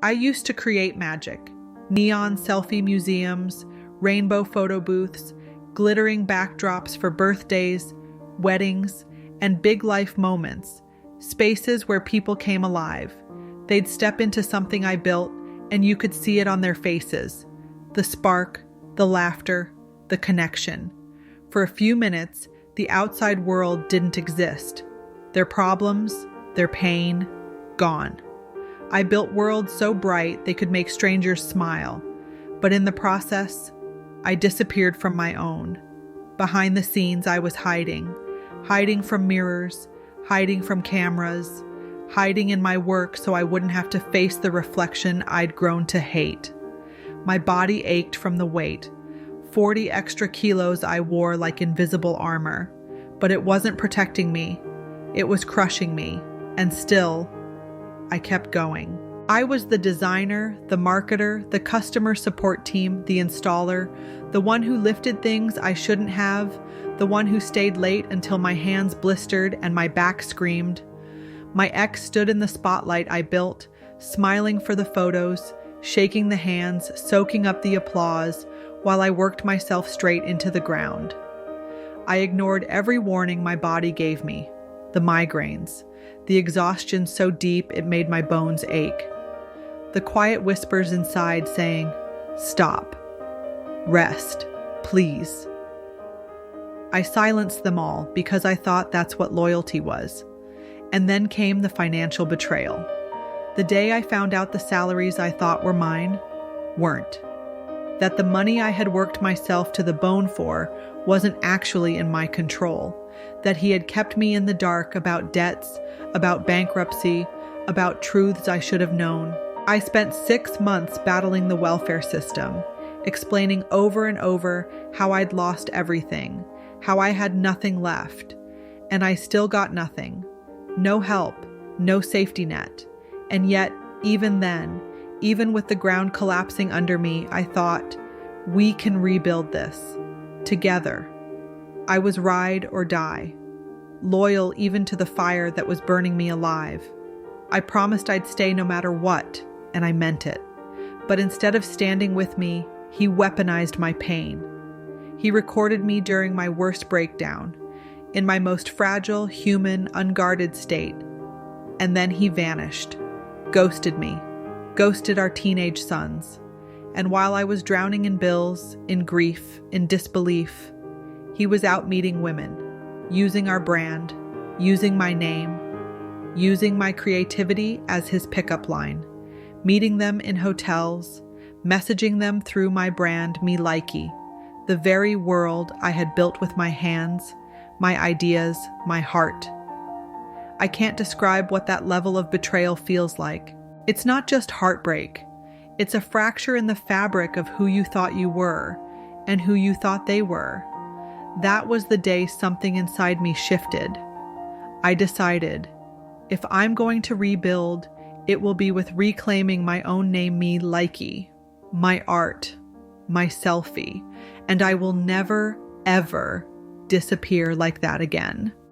I used to create magic. Neon selfie museums, rainbow photo booths, glittering backdrops for birthdays, weddings, and big life moments. Spaces where people came alive. They'd step into something I built, and you could see it on their faces. The spark, the laughter, the connection. For a few minutes, the outside world didn't exist. Their problems, their pain, gone. I built worlds so bright they could make strangers smile. But in the process, I disappeared from my own. Behind the scenes, I was hiding from mirrors, hiding from cameras, hiding in my work so I wouldn't have to face the reflection I'd grown to hate. My body ached from the weight. 40 extra kilos I wore like invisible armor. But it wasn't protecting me. It was crushing me. And still, I kept going. I was the designer, the marketer, the customer support team, the installer, the one who lifted things I shouldn't have, the one who stayed late until my hands blistered and my back screamed. My ex stood in the spotlight I built, smiling for the photos, shaking the hands, soaking up the applause, while I worked myself straight into the ground. I ignored every warning my body gave me, the migraines, the exhaustion so deep it made my bones ache, the quiet whispers inside saying, "Stop. Rest. Please." I silenced them all because I thought that's what loyalty was. And then came the financial betrayal. The day I found out the salaries I thought were mine weren't. That the money I had worked myself to the bone for wasn't actually in my control. That he had kept me in the dark about debts, about bankruptcy, about truths I should have known. I spent 6 months battling the welfare system, explaining over and over how I'd lost everything, how I had nothing left. And I still got nothing. No help, no safety net. And yet, even then, even with the ground collapsing under me, I thought, we can rebuild this. Together. I was ride or die. Loyal even to the fire that was burning me alive. I promised I'd stay no matter what, and I meant it. But instead of standing with me, he weaponized my pain. He recorded me during my worst breakdown, in my most fragile, human, unguarded state. And then he vanished, ghosted me, ghosted our teenage sons. And while I was drowning in bills, in grief, in disbelief, he was out meeting women, using our brand, using my name, using my creativity as his pickup line, meeting them in hotels, messaging them through my brand, Me Likey, the very world I had built with my hands, my ideas, my heart. I can't describe what that level of betrayal feels like. It's not just heartbreak. It's a fracture in the fabric of who you thought you were and who you thought they were. That was the day something inside me shifted. I decided, if I'm going to rebuild, it will be with reclaiming my own name, Me Likey, my art, my selfie, and I will never, ever disappear like that again.